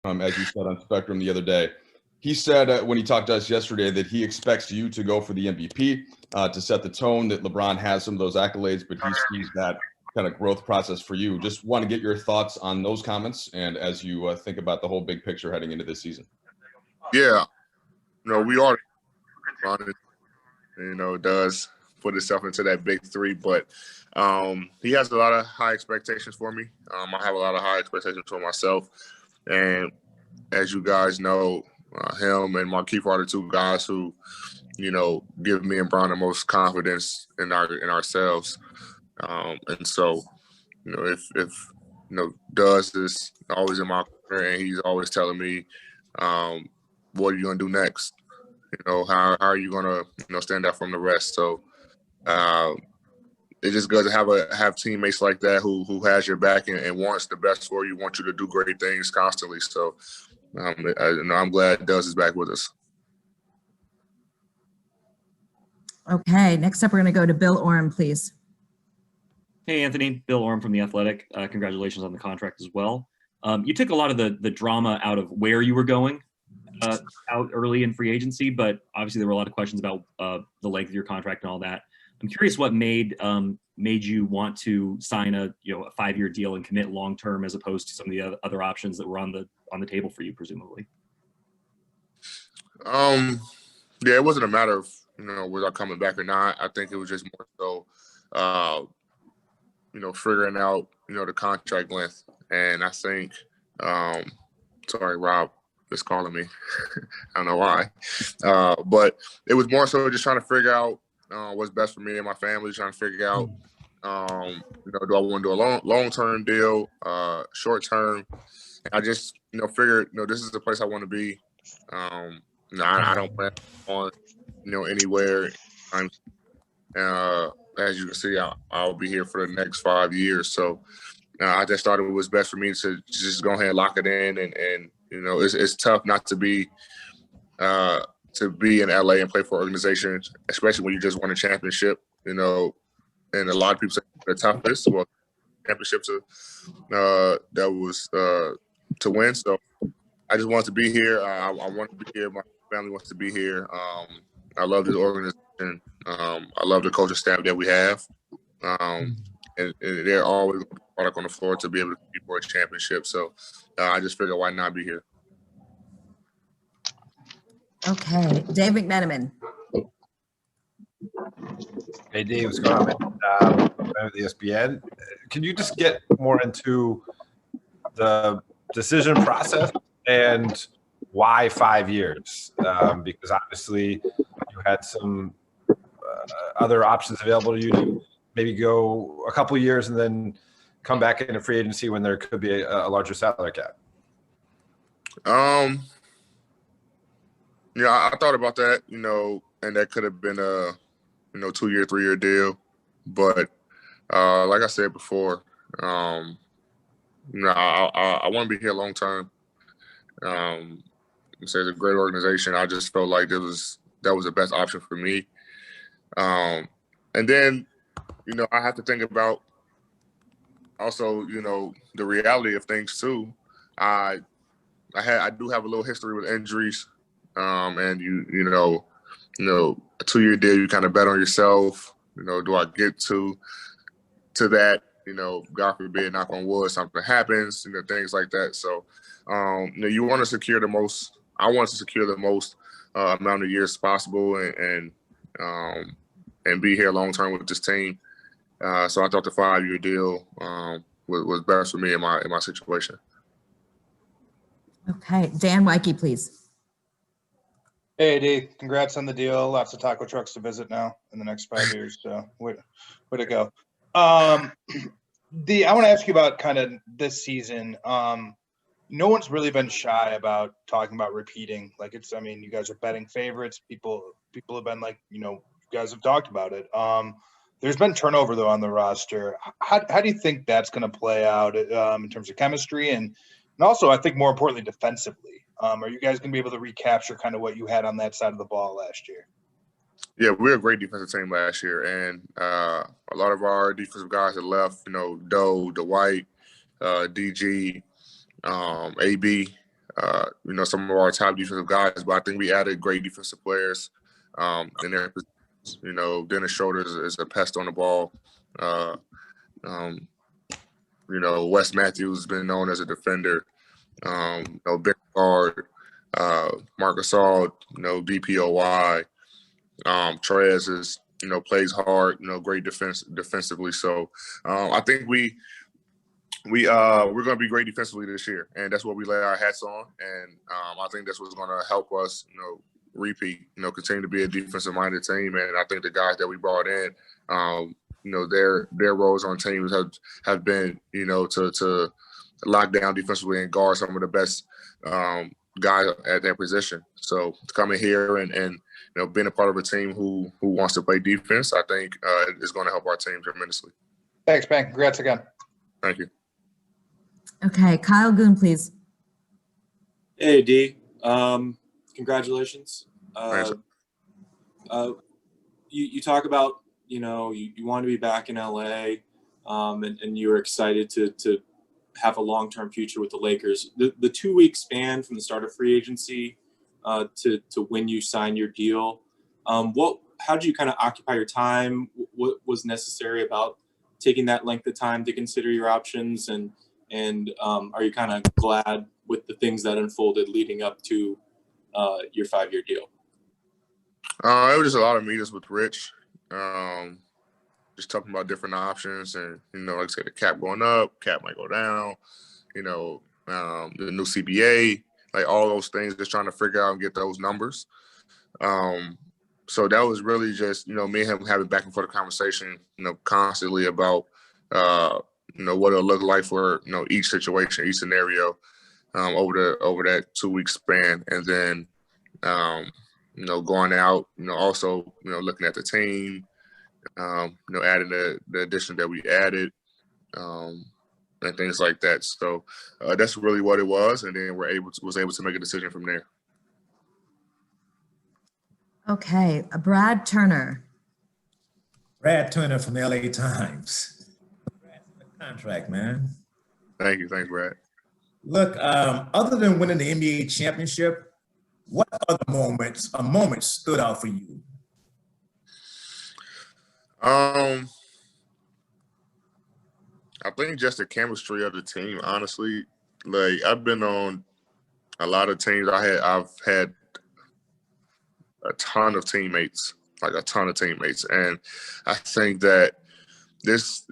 as you said on Spectrum the other day. He said when he talked to us yesterday that he expects you to go for the MVP to set the tone, that LeBron has some of those accolades, but he sees that kind of growth process for you. Just want to get your thoughts on those comments and as you think about the whole big picture heading into this season. Yeah, we are, does put himself into that big three, but he has a lot of high expectations for me. I have a lot of high expectations for myself. And as you guys know, him and Markieff are the two guys who, give me and Bron the most confidence in ourselves. And so, if Duz is always in my corner and he's always telling me, what are you gonna do next? How are you gonna stand out from the rest? So it's just good to have teammates like that who has your back and wants the best for you, want you to do great things constantly. So I'm glad Duz is back with us. Okay, next up we're going to go to Bill Oram, please. Hey, Anthony. Bill Oram from The Athletic. Congratulations on the contract as well. You took a lot of the drama out of where you were going out early in free agency, but obviously there were a lot of questions about the length of your contract and all that. I'm curious what made you want to sign a 5-year deal and commit long term as opposed to some of the other options that were on the table for you, presumably. Yeah, it wasn't a matter of was I coming back or not. I think it was just more so figuring out the contract length, and I think sorry, Rob is calling me. I don't know why, but it was more so just trying to figure out what's best for me and my family, trying to figure out, do I want to do a long-term deal, short-term? I just, figured, this is the place I want to be. I don't plan on, anywhere. As you can see, I'll be here for the next 5 years. So I just thought it was best for me to just go ahead and lock it in. And it's tough not to be in LA and play for organizations, especially when you just won a championship, and a lot of people say the toughest. Well, championships that was to win. So I just want to be here. I want to be here. My family wants to be here. I love this organization. I love the coaching staff that we have. And they're always product on the floor to be able to compete for a championship. So I just figured why not be here. Okay, Dave McMenamin. Hey, Dave, what's going on, man? With ESPN. Can you just get more into the decision process and why 5 years? Because obviously you had some other options available to you to maybe go a couple of years and then come back into free agency when there could be a larger salary cap. Yeah, I thought about that, and that could have been a 2-year, 3-year deal. But like I said before, I want to be here long term. It's a great organization. I just felt like that was the best option for me. And then, I have to think about also, the reality of things too. I do have a little history with injuries. And a 2-year deal, you kind of bet on yourself. Do I get to that? God forbid, knock on wood, something happens. Things like that. So, you want to secure the most. I want to secure the most amount of years possible, and be here long term with this team. So I thought the 5-year deal was best for me in my situation. Okay, Dan Weike, please. Hey, Dave, congrats on the deal. Lots of taco trucks to visit now in the next 5 years. So way to go. I want to ask you about kind of this season. No one's really been shy about talking about repeating. You guys are betting favorites. People have been like, you guys have talked about it. There's been turnover though on the roster. How do you think that's going to play out in terms of chemistry and also I think more importantly defensively? Are you guys going to be able to recapture kind of what you had on that side of the ball last year? Yeah, we were a great defensive team last year, and a lot of our defensive guys had left. Doe, Dwight, DG, AB. some of our top defensive guys, but I think we added great defensive players in their positions. Dennis Schroeder is a pest on the ball. Wes Matthews has been known as a defender. Ben Guard, Marc Gasol, DPOY. Trez is, plays hard, great defensively. So I think we're going to be great defensively this year, and that's what we lay our hats on. And I think that's what's going to help us, repeat, continue to be a defensive-minded team. And I think the guys that we brought in, their roles on teams have been, to lock down defensively and guard some of the best guys at their position. So coming here and being a part of a team who wants to play defense, I think is going to help our team tremendously. Thanks, Ben. Congrats again. Thank you. Okay, Kyle Goon, please. Hey, D. Congratulations. Thanks. You talk about, you want to be back in LA, and you were excited to have a long-term future with the Lakers. The 2-week span from the start of free agency to when you signed your deal, how did you kind of occupy your time? What was necessary about taking that length of time to consider your options? And are you kind of glad with the things that unfolded leading up to your 5-year deal? It was just a lot of meetings with Rich, just talking about different options, and like I said, the cap going up, cap might go down, the new CBA, like all those things, just trying to figure out and get those numbers. So that was really just me and him having back and forth conversation, constantly about what it'll look like for each situation, each scenario, over that 2-week span, and then going out, also looking at the team, adding the addition that we added, and things like that. So that's really what it was, and then was able to make a decision from there. Okay, Brad Turner. Brad Turner from the LA Times. Contract, man. Thank you. Thanks, Brad. Look, other than winning the NBA championship, what other moments stood out for you? I think just the chemistry of the team, honestly. Like, I've been on a lot of teams. I've had a ton of teammates, and I think that this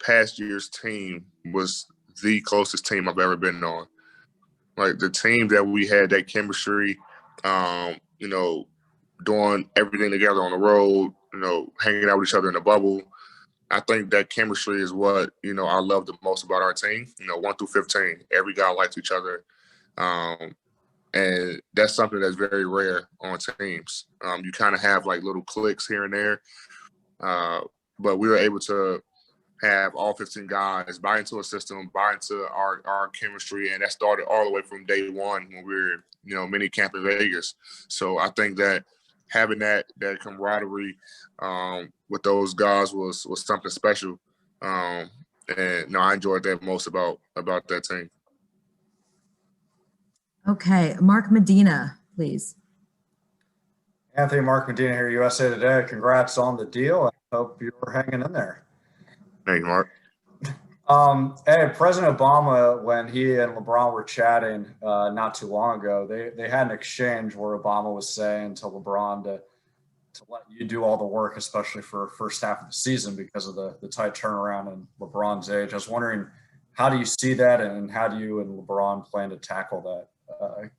past year's team was the closest team I've ever been on. Like, the team that we had, that chemistry, doing everything together on the road, hanging out with each other in the bubble. I think that chemistry is what, I love the most about our team. 1 through 15, every guy likes each other. And that's something that's very rare on teams. You kind of have like little cliques here and there. But we were able to have all 15 guys buy into a system, buy into our chemistry. And that started all the way from day one when we were, mini camp in Vegas. So I think that having that camaraderie with those guys was something special. And I enjoyed that most about that team. Okay, Mark Medina, please. Anthony, Mark Medina here, USA Today. Congrats on the deal. I hope you're hanging in there. Thank you, Mark. Hey, President Obama, when he and LeBron were chatting not too long ago, they had an exchange where Obama was saying to LeBron to let you do all the work, especially for first half of the season because of the tight turnaround in LeBron's age. I was wondering, how do you see that, and how do you and LeBron plan to tackle that,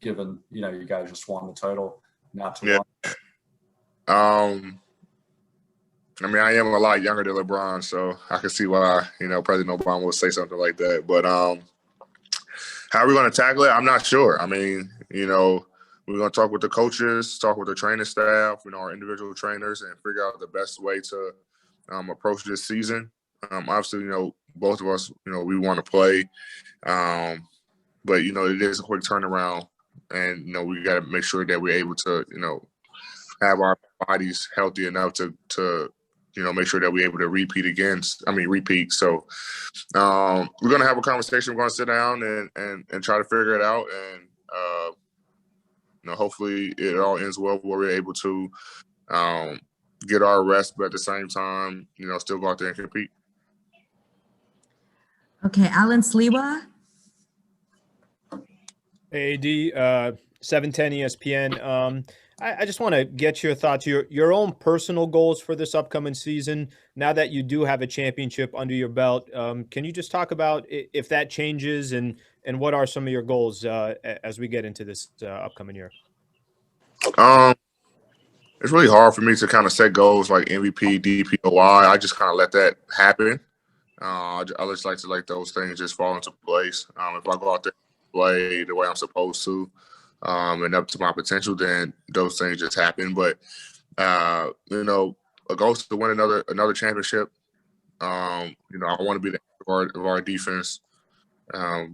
given, you guys just won the title not too long? I mean, I am a lot younger than LeBron, so I can see why, President Obama would say something like that. But how are we going to tackle it? I'm not sure. I mean, we're going to talk with the coaches, talk with the training staff, our individual trainers, and figure out the best way to approach this season. Obviously, both of us, we want to play. But, it is a quick turnaround, and, we got to make sure that we're able to, have our bodies healthy enough to make sure that we're able to repeat. So we're going to have a conversation. We're going to sit down and try to figure it out. And hopefully it all ends well where we're able to get our rest, but at the same time, still go out there and compete. Okay, Alan Sliwa. Hey, AD, 710 ESPN. I just want to get your thoughts, your own personal goals for this upcoming season. Now that you do have a championship under your belt, can you just talk about if that changes and what are some of your goals as we get into this upcoming year? It's really hard for me to kind of set goals like MVP, DPOY. I just kind of let that happen. I just like to let those things just fall into place. If I go out there and play the way I'm supposed to, and up to my potential, then those things just happen. But a goal is to win another championship. I want to be the of our defense. My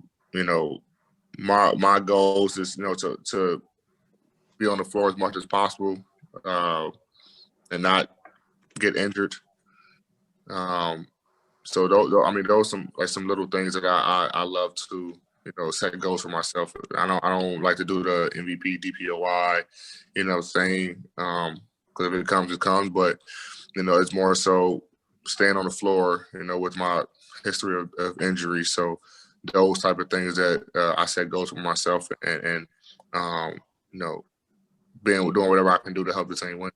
goals is to be on the floor as much as possible and not get injured. So those some little things that I love to set goals for myself. I don't like to do the MVP, DPOY, thing because if it comes, it comes. But it's more so staying on the floor, with my history of injury. So those type of things that I set goals for myself and doing whatever I can do to help the team win.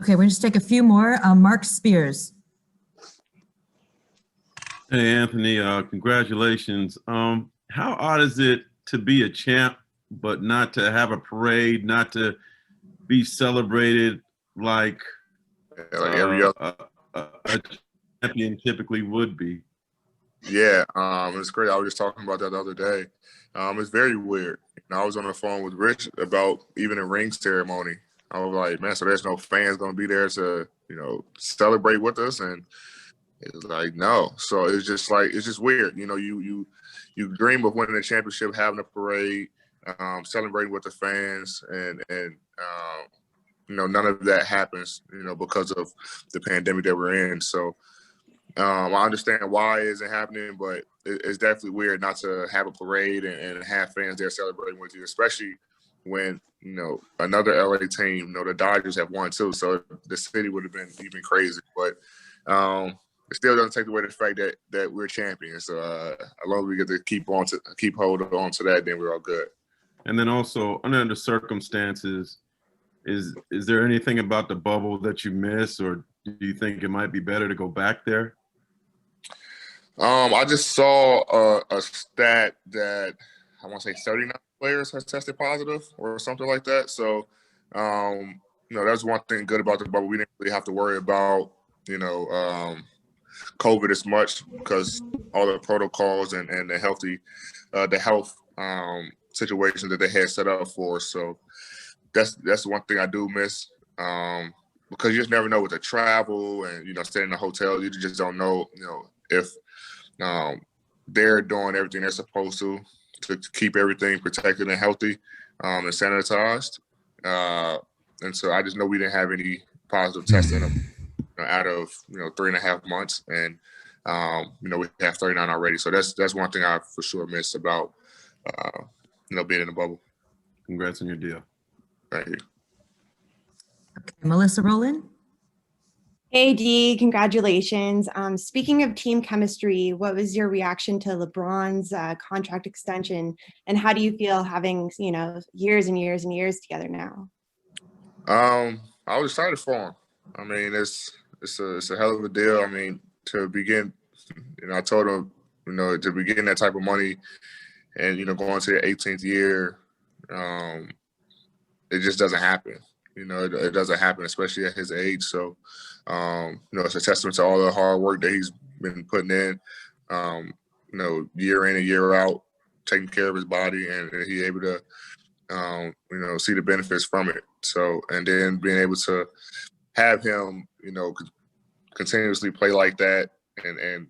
Okay, we'll just take a few more. Mark Spears. Hey, Anthony, congratulations. How odd is it to be a champ, but not to have a parade, not to be celebrated like every other a champion typically would be? Yeah, it's great. I was just talking about that the other day. It's very weird. I was on the phone with Rich about even a ring ceremony. I was like, man, so there's no fans going to be there to, celebrate with us? And it was like, no. So it's just weird. You dream of winning a championship, having a parade, celebrating with the fans, and none of that happens, because of the pandemic that we're in. So I understand why it isn't happening, but it's definitely weird not to have a parade and have fans there celebrating with you, especially when, another LA team, the Dodgers have won too. So the city would have been even crazy. But it still doesn't take away the fact that we're champions. So as long as we get to keep holding on to that, then we're all good. And then also, under the circumstances, is there anything about the bubble that you miss, or do you think it might be better to go back there? I just saw a stat that I want to say 39 players has tested positive or something like that. So, that's one thing good about the bubble. We didn't really have to worry about, COVID as much because all the protocols and the health situation that they had set up for us. So that's one thing I do miss. Because you just never know with the travel and, staying in a hotel, you just don't know, if they're doing everything they're supposed to keep everything protected and healthy and sanitized. And so I just know we didn't have any positive testing out of 3.5 months, and we have 39 already. So that's one thing I for sure miss about being in the bubble. Congrats on your deal. Thank you. Okay, Melissa Rowland. Hey, Dee, congratulations. Speaking of team chemistry, what was your reaction to LeBron's contract extension, and how do you feel having, years and years and years together now? I was excited for him. I mean, it's a hell of a deal. I mean, to begin, I told him, to begin that type of money and, going to the 18th year, it just doesn't happen. It doesn't happen, especially at his age. So, it's a testament to all the hard work that he's been putting in, year in and year out, taking care of his body, and he's able to, see the benefits from it. So, and then being able to have him, continuously play like that and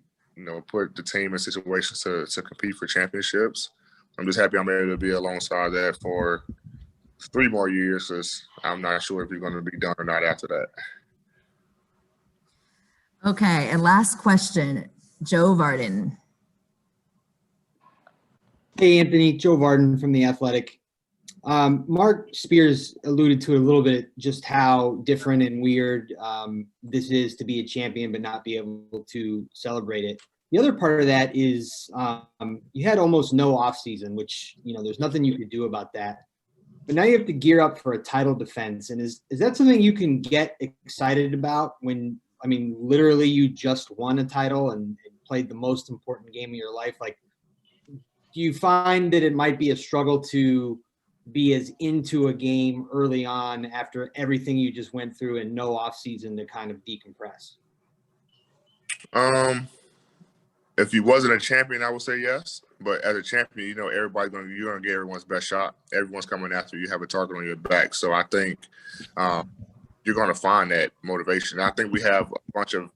put the team in situations to compete for championships. I'm just happy I'm able to be alongside that for 3 more years, because I'm not sure if he's going to be done or not after that. Okay, and last question, Joe Varden. Hey, Anthony, Joe Varden from The Athletic. Mark Spears alluded to a little bit just how different and weird this is to be a champion but not be able to celebrate it. The other part of that is you had almost no offseason, which, there's nothing you could do about that. But now you have to gear up for a title defense. And is that something you can get excited about when, literally you just won a title and played the most important game of your life? Like, do you find that it might be a struggle to be as into a game early on after everything you just went through and no off season to kind of decompress? If you wasn't a champion, I would say yes. But as a champion, you're gonna get everyone's best shot. Everyone's coming after you. You have a target on your back. So I think you're gonna find that motivation. I think we have a bunch of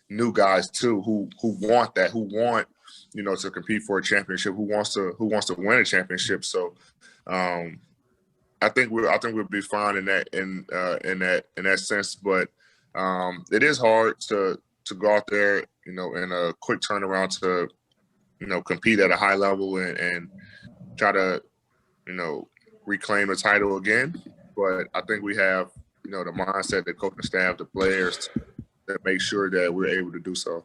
new guys too who want that, who want to compete for a championship, who wants to win a championship. So I think we'll be fine in that sense. But it is hard to go out there, in a quick turnaround to, compete at a high level and try to, reclaim the title again. But I think we have, the mindset, the coaching staff, the players to make sure that we're able to do so.